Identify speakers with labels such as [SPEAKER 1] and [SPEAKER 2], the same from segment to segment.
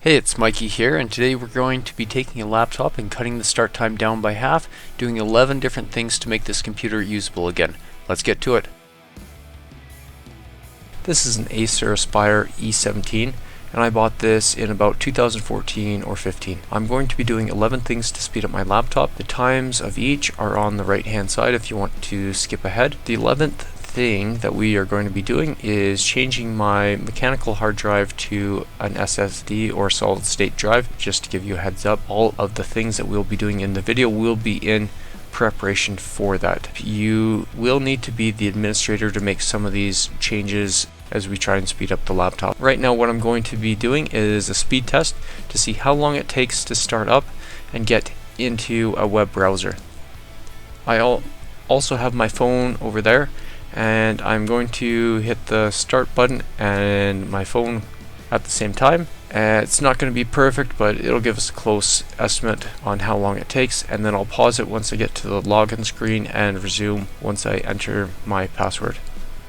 [SPEAKER 1] Hey, it's Mikey here, and today we're going to be taking a laptop and cutting the start time down by half, doing 11 different things to make this computer usable again. Let's get to it. This is an Acer Aspire E17, and I bought this in about 2014 or 15. I'm going to be doing 11 things to speed up my laptop. The times of each are on the right hand side if you want to skip ahead. The 11th thing that we are going to be doing is changing my mechanical hard drive to an SSD or solid state drive. Just to give you a heads up, all of the things that we'll be doing in the video will be in preparation for that. You will need to be the administrator to make some of these changes as we try and speed up the laptop. Right now what I'm going to be doing is a speed test to see how long it takes to start up and get into a web browser. I also have my phone over there, and I'm going to hit the start button and my phone at the same time. It's not going to be perfect, but it'll give us a close estimate on how long it takes, and then I'll pause it once I get to the login screen and resume once I enter my password.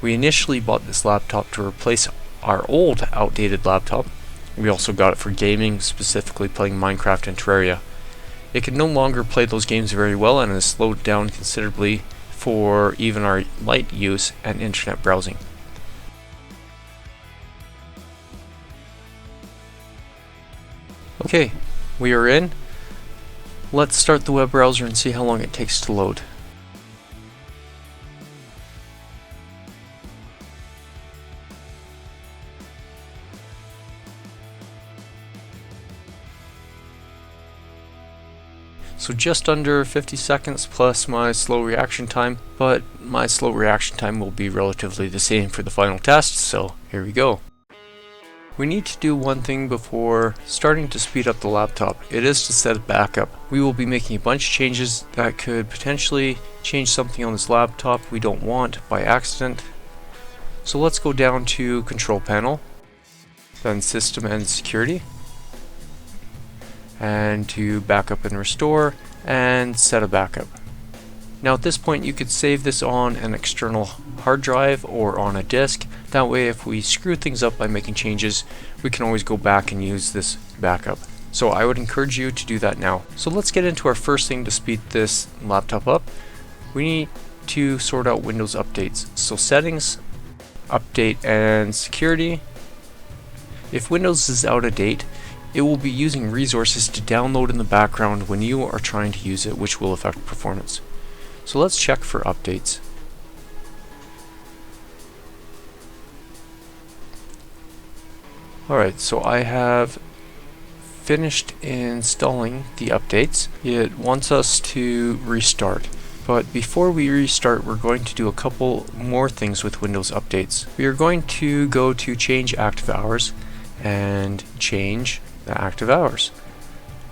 [SPEAKER 1] We initially bought this laptop to replace our old outdated laptop. We also got it for gaming, specifically playing Minecraft and Terraria. It can no longer play those games very well and has slowed down considerably for even our light use and internet browsing. Okay, we are in. Let's start the web browser and see how long it takes to load. So just under 50 seconds plus my slow reaction time, but my slow reaction time will be relatively the same for the final test, so here we go. We need to do one thing before starting to speed up the laptop. It is to set a backup. We will be making a bunch of changes that could potentially change something on this laptop we don't want by accident. So let's go down to Control Panel, then System and Security, and to Backup and Restore, and set a backup. Now at this point you could save this on an external hard drive or on a disk. That way if we screw things up by making changes, we can always go back and use this backup. So I would encourage you to do that now. So let's get into our first thing to speed this laptop up. We need to sort out Windows updates. So Settings, Update and Security. If Windows is out of date, it will be using resources to download in the background when you are trying to use it, which will affect performance. So let's check for updates. Alright, so I have finished installing the updates. It wants us to restart. But before we restart, we're going to do a couple more things with Windows updates. We are going to go to Change Active Hours and change the active hours.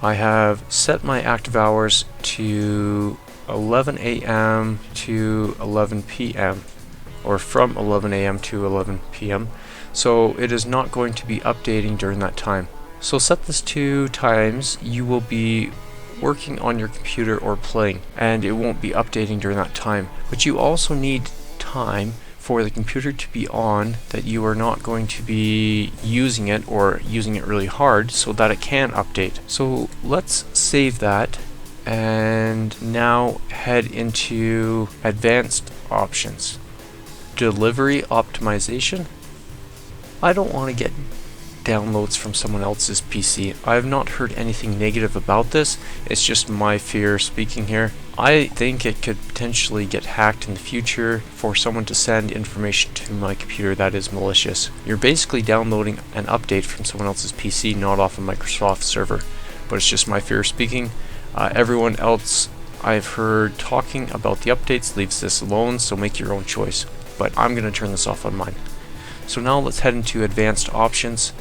[SPEAKER 1] I have set my active hours to 11 a.m. to 11 p.m. or from 11 a.m. to 11 p.m. so it is not going to be updating during that time. So set this to times you will be working on your computer or playing, and it won't be updating during that time. But you also need time for the computer to be on that you are not going to be using it or using it really hard so that it can update. So let's save that and now head into advanced options. Delivery optimization. I don't want to get downloads from someone else's PC. I have not heard anything negative about this. It's just my fear speaking here. I think it could potentially get hacked in the future for someone to send information to my computer that is malicious. You're basically downloading an update from someone else's PC, not off a Microsoft server. But it's just my fear speaking. Everyone else I've heard talking about the updates leaves this alone, so make your own choice. But I'm going to turn this off on mine. So now let's head into advanced options.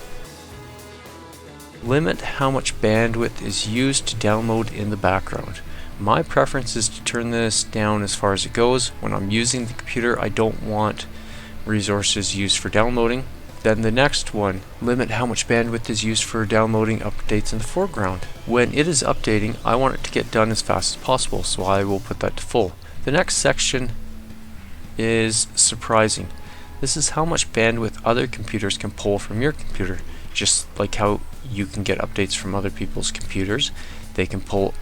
[SPEAKER 1] Limit how much bandwidth is used to download in the background. My preference is to turn this down as far as it goes. When I'm using the computer, I don't want resources used for downloading. Then the next one, limit how much bandwidth is used for downloading updates in the foreground. When it is updating, I want it to get done as fast as possible, so I will put that to full. The next section is surprising. This is how much bandwidth other computers can pull from your computer. Just like how you can get updates from other people's computers. They can pull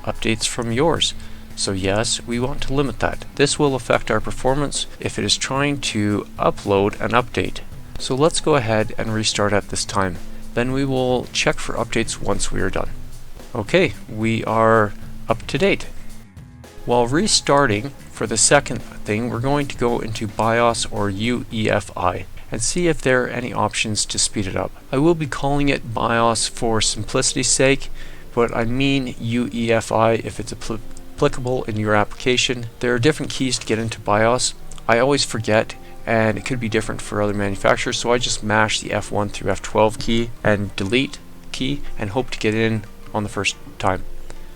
[SPEAKER 1] updates from yours. So yes, we want to limit that. This will affect our performance if it is trying to upload an update. So let's go ahead and restart at this time. Then we will check for updates once we are done. Okay, we are up to date. While restarting, for the second thing, we're going to go into BIOS or UEFI and see if there are any options to speed it up. I will be calling it BIOS for simplicity's sake, but I mean UEFI if it's applicable in your application. There are different keys to get into BIOS. I always forget, and it could be different for other manufacturers, so I just mash the F1 through F12 key and delete key and hope to get in on the first time.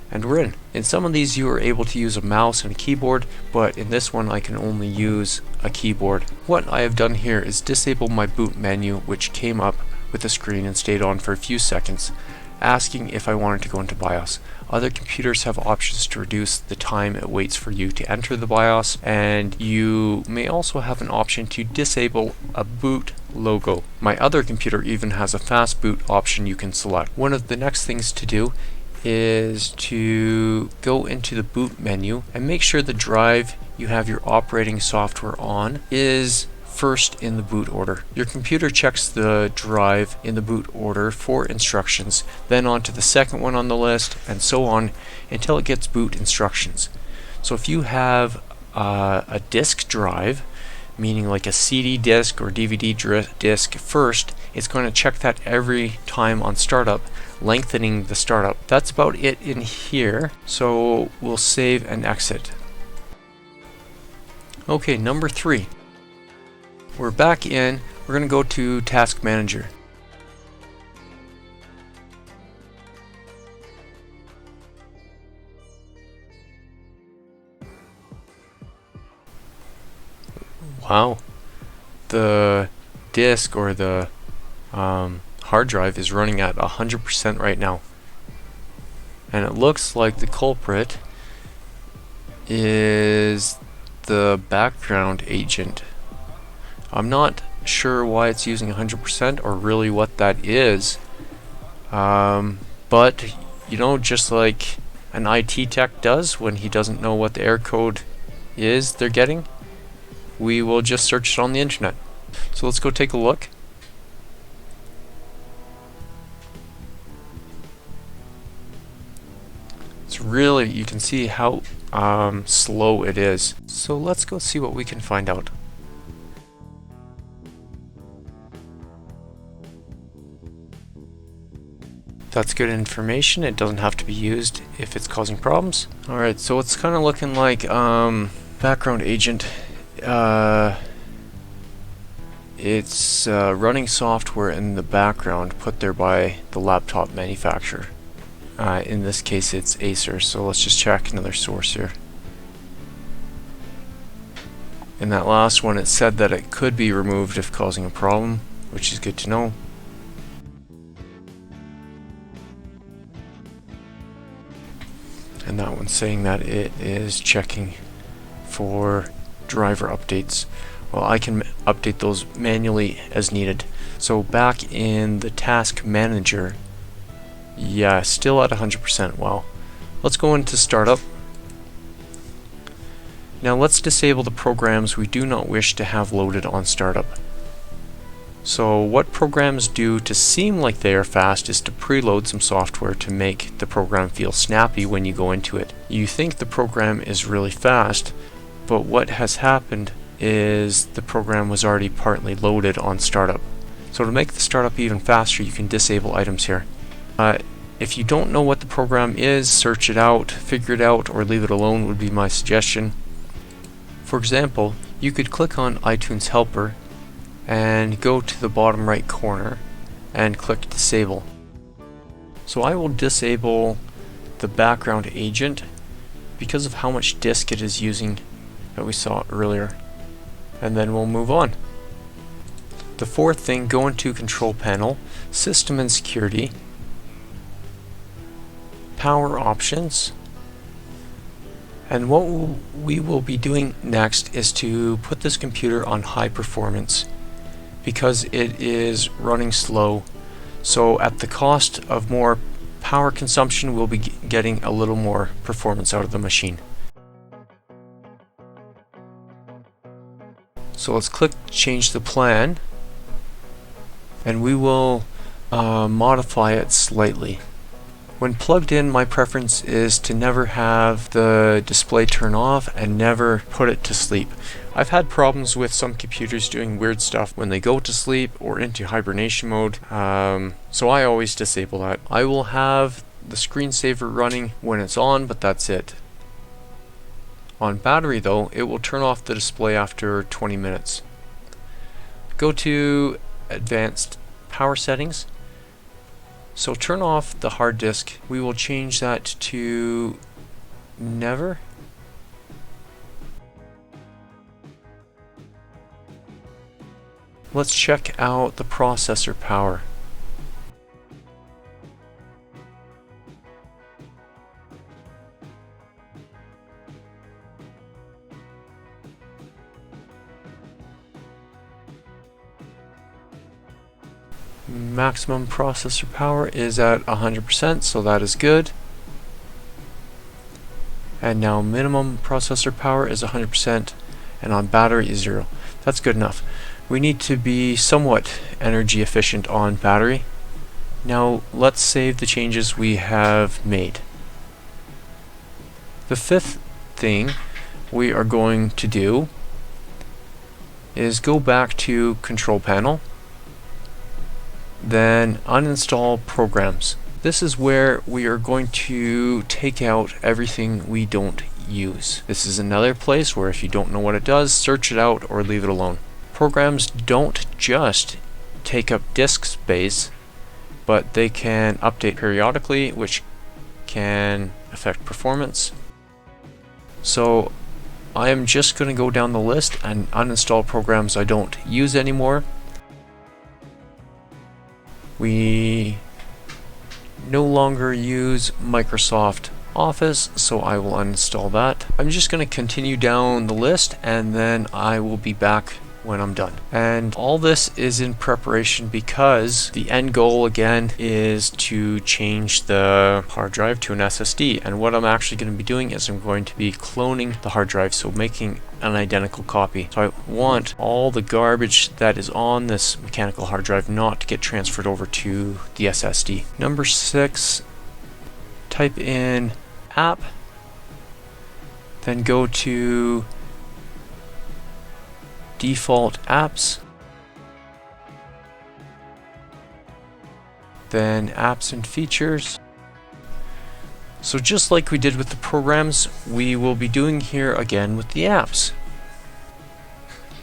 [SPEAKER 1] And we're in. In some of these you are able to use a mouse and a keyboard, but in this one I can only use a keyboard. What I have done here is disable my boot menu, which came up with the screen and stayed on for a few seconds, asking if I wanted to go into BIOS. Other computers have options to reduce the time it waits for you to enter the BIOS, and you may also have an option to disable a boot logo. My other computer even has a fast boot option you can select. One of the next things to do is to go into the boot menu and make sure the drive you have your operating software on is first in the boot order. Your computer checks the drive in the boot order for instructions, then on to the second one on the list, and so on until it gets boot instructions. So if you have a disk drive, meaning like a CD disk or DVD disk first, it's going to check that every time on startup, lengthening the startup. That's about it in here, so we'll save and exit. Okay, number 3. We're back in. We're going to go to Task Manager. Wow, the disk or the hard drive is running at 100% right now, and it looks like the culprit is the background agent. I'm not sure why it's using 100% or really what that is, but you know, just like an IT tech does when he doesn't know what the error code is they're getting, we will just search it on the internet. So let's go take a look. It's really, you can see how slow it is. So let's go see what we can find out. That's good information. It doesn't have to be used if it's causing problems. Alright, so it's kind of looking like background agent. It's running software in the background put there by the laptop manufacturer. In this case it's Acer, so let's just check another source here. In that last one it said that it could be removed if causing a problem, which is good to know. And that one's saying that it is checking for driver updates. Well, I can update those manually as needed. So back in the task manager, yeah, still at 100%. Wow. Let's go into startup. Now let's disable the programs we do not wish to have loaded on startup. So what programs do to seem like they are fast is to preload some software to make the program feel snappy when you go into it. You think the program is really fast, but what has happened is the program was already partly loaded on startup. So to make the startup even faster, you can disable items here. If you don't know what the program is, search it out, figure it out, or leave it alone would be my suggestion. For example, you could click on iTunes Helper and go to the bottom right corner and click disable. So I will disable the background agent because of how much disk it is using that we saw earlier, and then we'll move on. The fourth thing, go into Control Panel, System and Security, Power Options, and what we will be doing next is to put this computer on high performance because it is running slow. So at the cost of more power consumption, we'll be getting a little more performance out of the machine. So let's click change the plan, and we will modify it slightly. When plugged in, my preference is to never have the display turn off and never put it to sleep. I've had problems with some computers doing weird stuff when they go to sleep or into hibernation mode, so I always disable that. I will have the screensaver running when it's on, but that's it. On battery though, it will turn off the display after 20 minutes. Go to advanced power settings. So turn off the hard disk. We will change that to never. Let's check out the processor power. Maximum processor power is at 100%, so that is good. And now minimum processor power is 100%, and on battery is 0. That's good enough. We need to be somewhat energy efficient on battery. Now let's save the changes we have made. The fifth thing we are going to do is go back to Control Panel, then uninstall programs. This is where we are going to take out everything we don't use. This is another place where if you don't know what it does, search it out or leave it alone. Programs don't just take up disk space, but they can update periodically, which can affect performance. So I am just going to go down the list and uninstall programs I don't use anymore. We no longer use Microsoft Office, so I will uninstall that. I'm just going to continue down the list and then I will be back when I'm done. And all this is in preparation because the end goal again is to change the hard drive to an SSD, and what I'm actually going to be doing is I'm going to be cloning the hard drive, so making an identical copy. So I want all the garbage that is on this mechanical hard drive not to get transferred over to the SSD. Number 6, type in app, then go to default apps, then apps and features. So just like we did with the programs, we will be doing here again with the apps.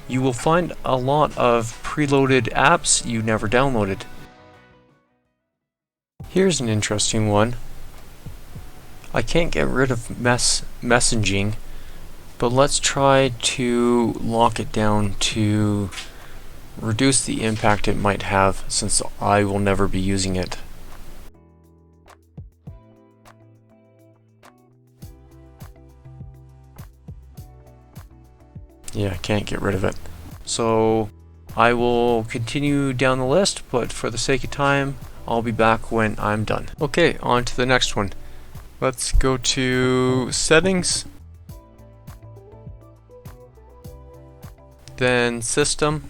[SPEAKER 1] You will find a lot of preloaded apps you never downloaded. Here's an interesting one. I can't get rid of messaging, but let's try to lock it down to reduce the impact it might have, since I will never be using it. Yeah, I can't get rid of it. So I will continue down the list, but for the sake of time, I'll be back when I'm done. Okay, on to the next one. Let's go to settings, then system.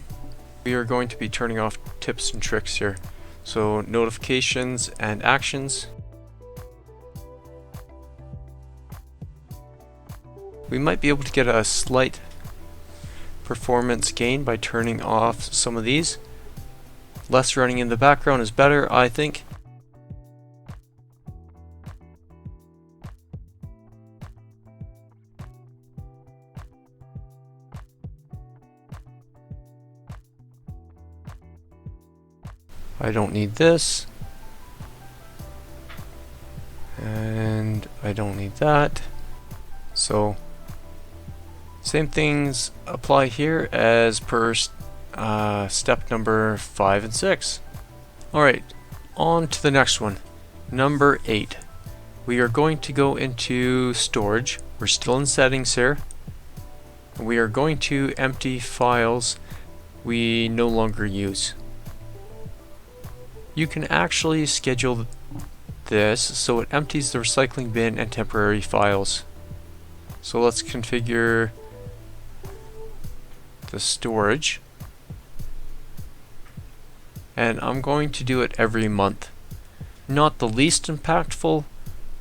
[SPEAKER 1] We are going to be turning off tips and tricks here. So notifications and actions. We might be able to get a slight performance gain by turning off some of these. Less running in the background is better, I think. I don't need this, and I don't need that. So same things apply here as per step number 5 and 6. Alright, on to the next one. Number 8. We are going to go into storage. We're still in settings here. We are going to empty files we no longer use. You can actually schedule this so it empties the recycling bin and temporary files. So let's configure the storage, and I'm going to do it every month. Not the least impactful,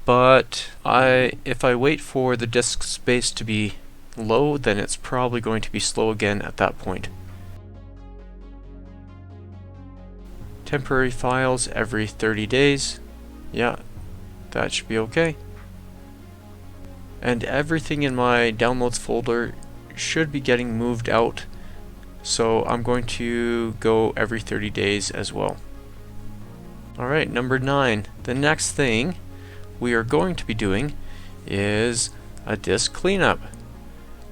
[SPEAKER 1] but if I wait for the disk space to be low, then it's probably going to be slow again at that point. Temporary files every 30 days. Yeah, that should be okay. And everything in my downloads folder should be getting moved out, so I'm going to go every 30 days as well. Alright, number 9. The next thing we are going to be doing is a disk cleanup,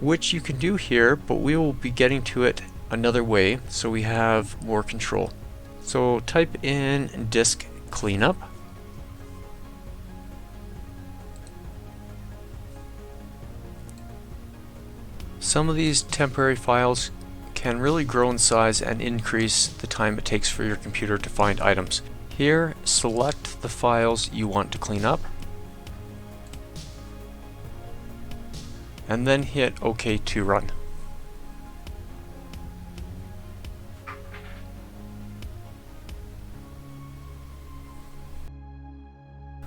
[SPEAKER 1] which you can do here, but we will be getting to it another way so we have more control. So type in disk cleanup. Some of these temporary files can really grow in size and increase the time it takes for your computer to find items. Here, select the files you want to clean up, and then hit OK to run.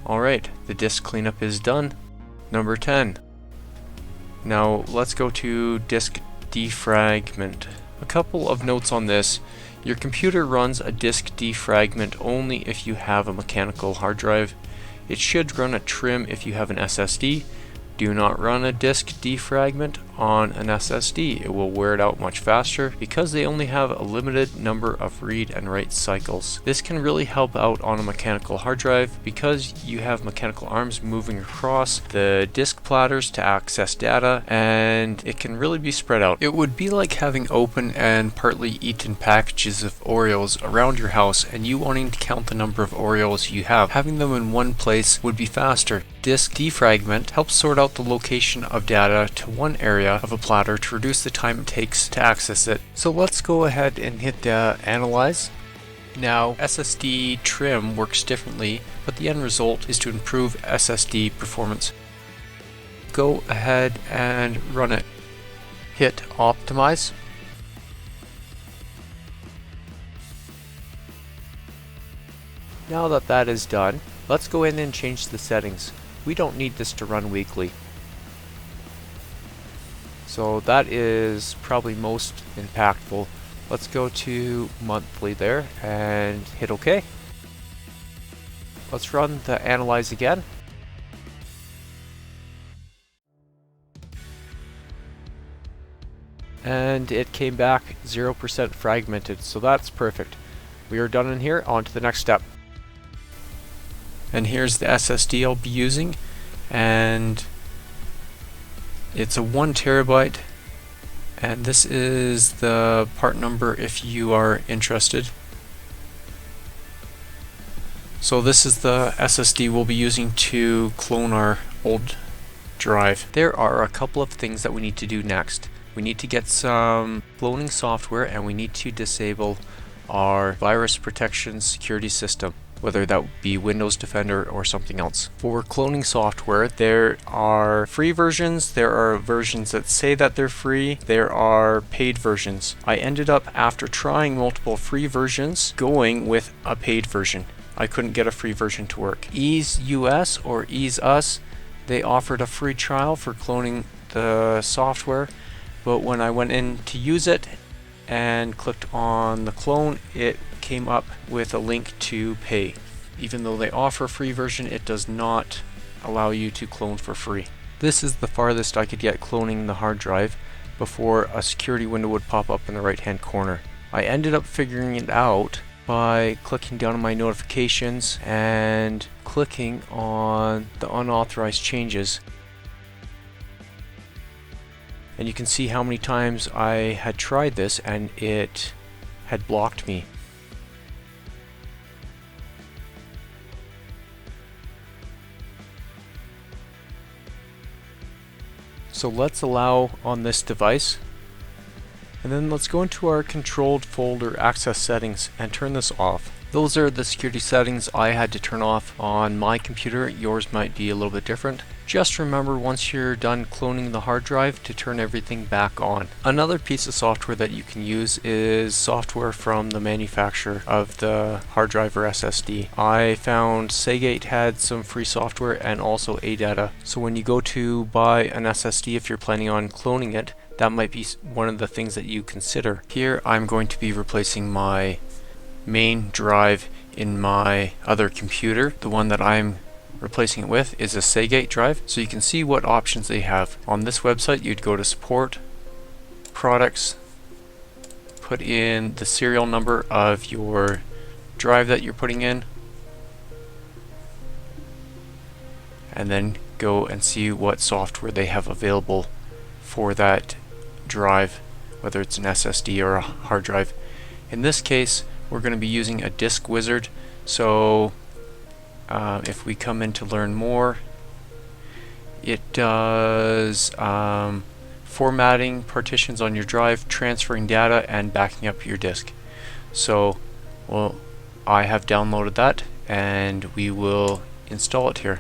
[SPEAKER 1] Alright, the disk cleanup is done. Number 10. Now let's go to disk defragment. A couple of notes on this. Your computer runs a disk defragment only if you have a mechanical hard drive. It should run a trim if you have an SSD. Do not run a disk defragment on an SSD. It will wear it out much faster because they only have a limited number of read and write cycles. This can really help out on a mechanical hard drive because you have mechanical arms moving across the disk platters to access data, and it can really be spread out. It would be like having open and partly eaten packages of Oreos around your house and you wanting to count the number of Oreos you have. Having them in one place would be faster. Disk defragment helps sort out the location of data to one area of a platter to reduce the time it takes to access it. So let's go ahead and hit analyze. Now SSD trim works differently, but the end result is to improve SSD performance. Go ahead and run it. Hit optimize. Now that that is done, let's go in and change the settings. We don't need this to run weekly. So that is probably most impactful. Let's go to monthly there and hit OK. Let's run the analyze again. And it came back 0% fragmented, so that's perfect. We are done in here, on to the next step. And here's the SSD I'll be using, and it's a 1 terabyte, and this is the part number if you are interested. So this is the SSD we'll be using to clone our old drive. There are a couple of things that we need to do next. We need to get some cloning software, and we need to disable our virus protection security system, whether that be Windows Defender or something else. For cloning software, there are free versions, there are versions that say that they're free, there are paid versions. I ended up, after trying multiple free versions, going with a paid version. I couldn't get a free version to work. Ease US or Ease Us, they offered a free trial for cloning the software, but when I went in to use it and clicked on the clone, it came up with a link to pay. Even though they offer a free version, it does not allow you to clone for free. This is the farthest I could get cloning the hard drive before a security window would pop up in the right hand corner. I ended up figuring it out by clicking down on my notifications and clicking on the unauthorized changes. And you can see how many times I had tried this and it had blocked me. So let's allow on this device, and then let's go into our controlled folder access settings and turn this off. Those are the security settings I had to turn off on my computer. Yours might be a little bit different. Just remember once you're done cloning the hard drive to turn everything back on. Another piece of software that you can use is software from the manufacturer of the hard drive or SSD. I found Seagate had some free software and also ADATA. So when you go to buy an SSD, if you're planning on cloning it, that might be one of the things that you consider. Here I'm going to be replacing my main drive in my other computer. The one that I'm replacing it with is a Seagate drive. So you can see what options they have. On this website you'd go to support, products, put in the serial number of your drive that you're putting in, and then go and see what software they have available for that drive, whether it's an SSD or a hard drive. In this case we're going to be using a disk wizard. So if we come in to learn more, it does formatting partitions on your drive, transferring data, and backing up your disk. So well, I have downloaded that and we will install it here.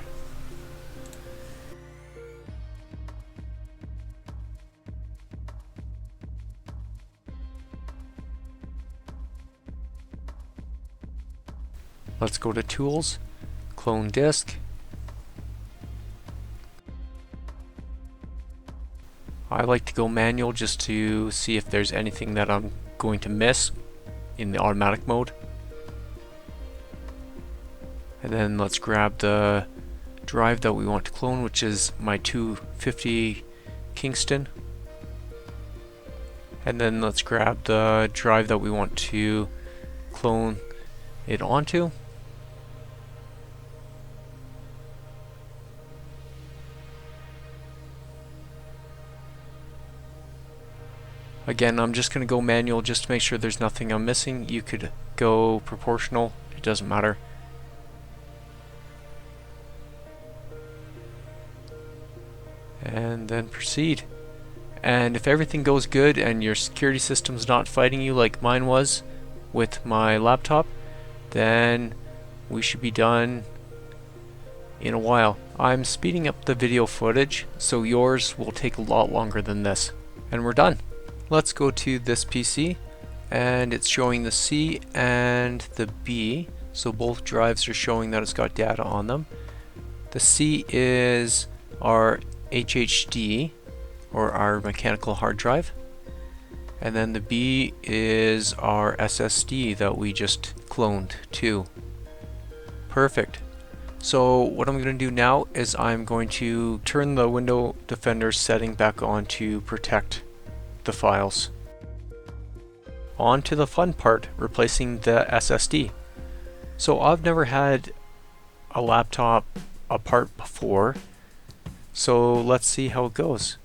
[SPEAKER 1] Let's go to Tools, Clone Disk. I like to go manual just to see if there's anything that I'm going to miss in the automatic mode. And then let's grab the drive that we want to clone, which is my 250 Kingston. And then let's grab the drive that we want to clone it onto. Again, I'm just going to go manual just to make sure there's nothing I'm missing. You could go proportional, it doesn't matter. And then proceed. And if everything goes good and your security system's not fighting you like mine was with my laptop, then we should be done in a while. I'm speeding up the video footage, so yours will take a lot longer than this. And we're done. Let's go to this PC, and it's showing the C and the B, so both drives are showing that it's got data on them. The C is our HHD, or our mechanical hard drive, and then the B is our SSD that we just cloned to. Perfect. So what I'm going to do now is I'm going to turn the Window Defender setting back on to protect the files. On to the fun part, replacing the SSD. So I've never had a laptop apart before, so let's see how it goes.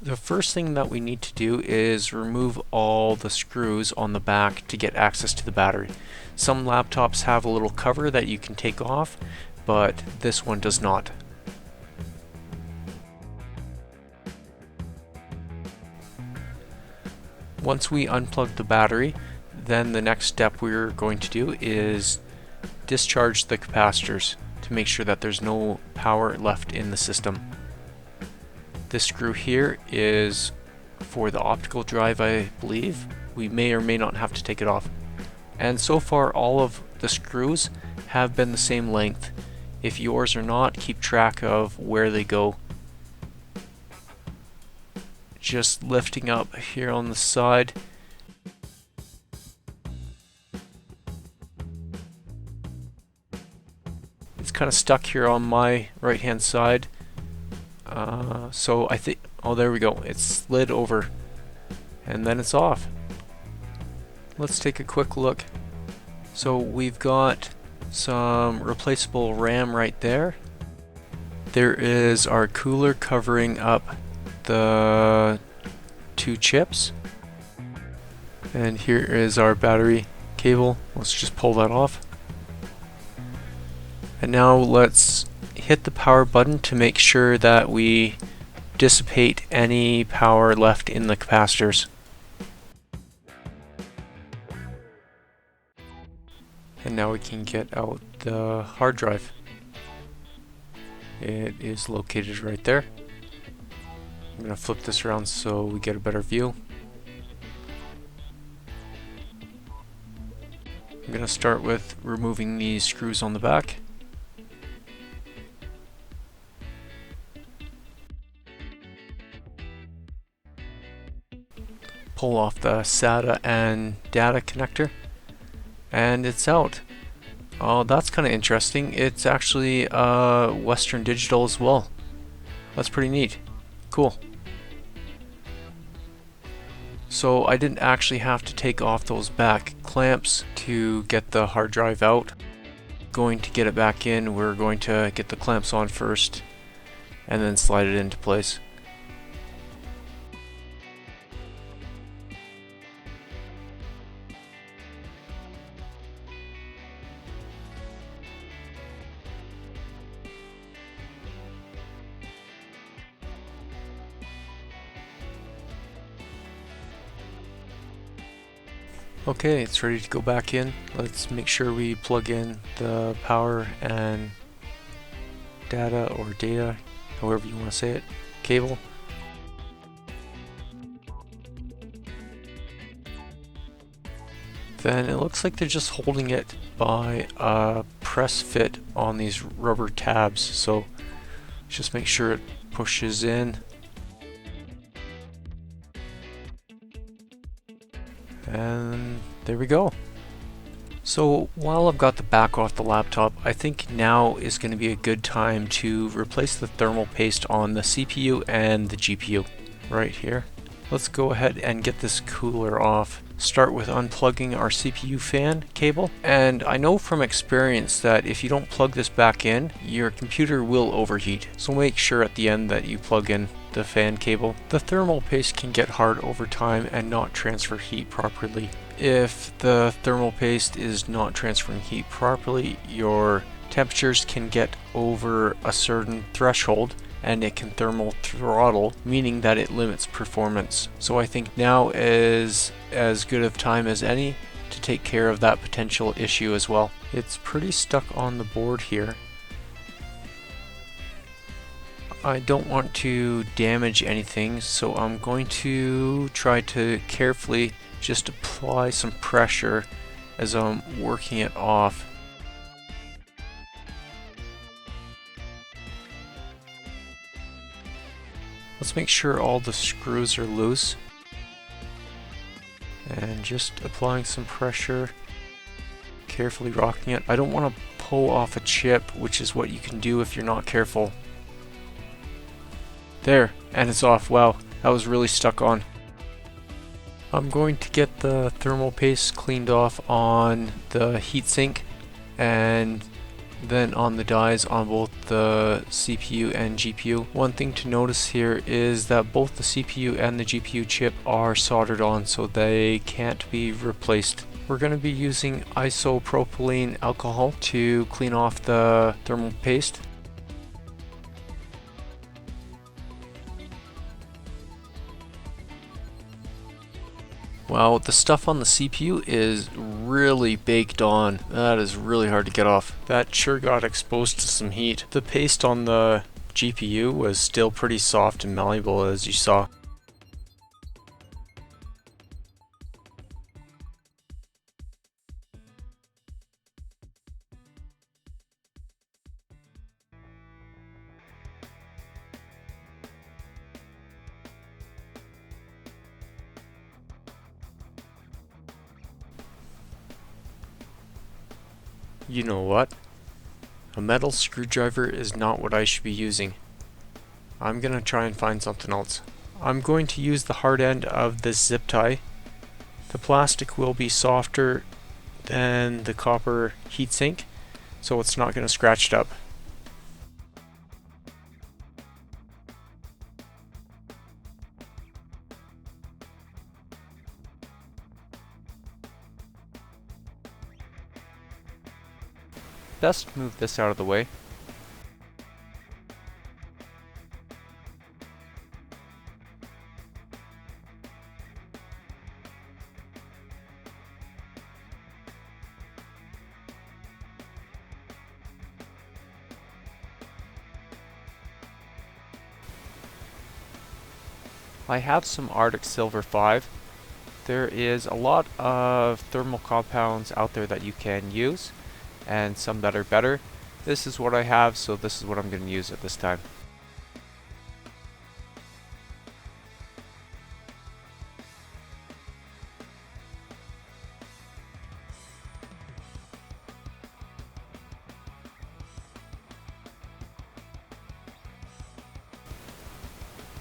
[SPEAKER 1] The first thing that we need to do is remove all the screws on the back to get access to the battery. Some laptops have a little cover that you can take off, but this one does not. Once we unplug the battery, then the next step we're going to do is discharge the capacitors to make sure that there's no power left in the system. This screw here is for the optical drive, I believe. We may or may not have to take it off. And so far all of the screws have been the same length. If yours are not, keep track of where they go. Just lifting up here on the side. It's kind of stuck here on my right hand side. So I think, oh, there we go, it's slid over and then it's off. Let's take a quick look. So we've got some replaceable RAM right there. There is our cooler covering up the two chips, and here is our battery cable. Let's just pull that off, and now let's hit the power button to make sure that we dissipate any power left in the capacitors. now we can get out the hard drive. It is located right there. I'm going to flip this around so we get a better view. I'm going to start with removing these screws on the back. Pull off the SATA and data connector, and it's out. Oh, that's kind of interesting. It's actually Western Digital as well. That's pretty neat. Cool. So I didn't actually have to take off those back clamps to get the hard drive out. Going to get it back in, we're going to get the clamps on first and then slide it into place. Okay, it's ready to go back in. Let's make sure we plug in the power and data, or data, however you want to say it, cable. Then it looks like they're just holding it by a press fit on these rubber tabs, so just make sure it pushes in. And there we go. So while I've got the back off the laptop, I think now is going to be a good time to replace the thermal paste on the CPU and the GPU right here. Let's go ahead and get this cooler off. Start with unplugging our CPU fan cable, and I know from experience that if you don't plug this back in, your computer will overheat. So make sure at the end that you plug in the fan cable. The thermal paste can get hard over time and not transfer heat properly. If the thermal paste is not transferring heat properly, your temperatures can get over a certain threshold and it can thermal throttle, meaning that it limits performance. So I think now is as good of time as any to take care of that potential issue as well. It's pretty stuck on the board here. I don't want to damage anything, so I'm going to try to carefully just apply some pressure as I'm working it off. Let's make sure all the screws are loose. And just applying some pressure, carefully rocking it. I don't want to pull off a chip, which is what you can do if you're not careful. There, and it's off. Wow, that was really stuck on. I'm going to get the thermal paste cleaned off on the heatsink and then on the dies on both the CPU and GPU. One thing to notice here is that both the CPU and the GPU chip are soldered on, so they can't be replaced. We're going to be using isopropylene alcohol to clean off the thermal paste. Wow, the stuff on the CPU is really baked on. That is really hard to get off. That sure got exposed to some heat. The paste on the GPU was still pretty soft and malleable, as you saw. You know what? A metal screwdriver is not what I should be using. I'm gonna try and find something else. I'm going to use the hard end of this zip tie. The plastic will be softer than the copper heatsink, so it's not gonna scratch it up. Best move this out of the way. I have some Arctic Silver 5. There is a lot of thermal compounds out there that you can use, and some that are better. This is what I have, so this is what I'm going to use at this time.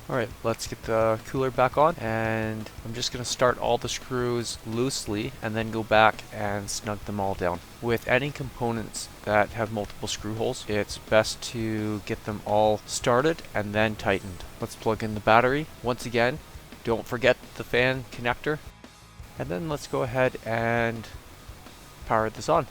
[SPEAKER 1] Alright, let's get the cooler back on, and I'm just going to start all the screws loosely and then go back and snug them all down. With any components that have multiple screw holes, it's best to get them all started and then tightened. Let's plug in the battery. Once again, don't forget the fan connector, and then let's go ahead and power this on.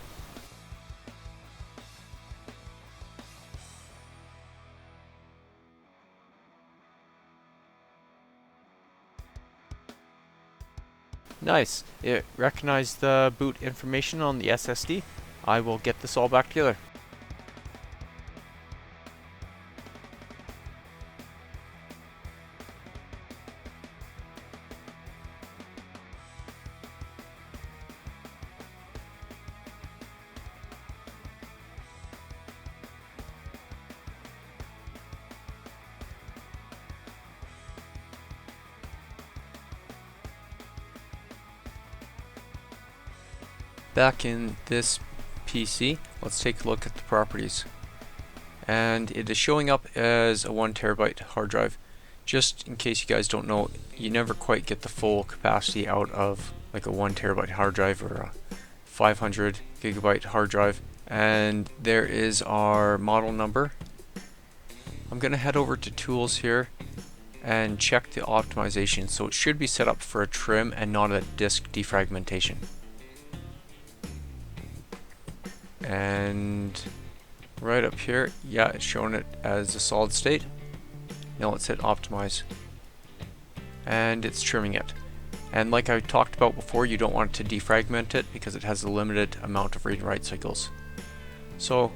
[SPEAKER 1] Nice. It recognized the boot information on the SSD. I will get this all back together. Back in this PC, let's take a look at the properties. And it is showing up as a 1 terabyte hard drive. Just in case you guys don't know, you never quite get the full capacity out of like a 1 terabyte hard drive or a 500 gigabyte hard drive. And there is our model number. I'm going to head over to Tools here and check the optimization. So it should be set up for a trim and not a disk defragmentation. And right up here, yeah, it's showing it as a solid state. Now let's hit optimize, and it's trimming it. And like I talked about before, you don't want to defragment it because it has a limited amount of read and write cycles. So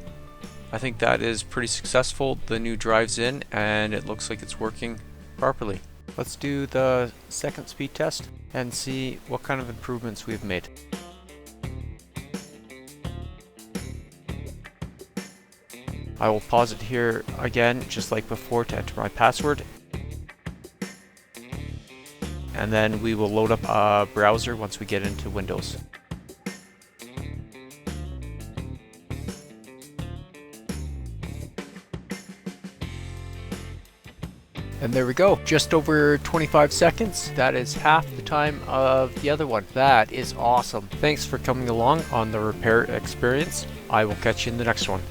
[SPEAKER 1] I think that is pretty successful. The new drive's in and it looks like it's working properly. Let's do the second speed test and see what kind of improvements we've made. I will pause it here again, just like before, to enter my password. And then we will load up a browser once we get into Windows. And there we go, just over 25 seconds. That is half the time of the other one. That is awesome. Thanks for coming along on the repair experience. I will catch you in the next one.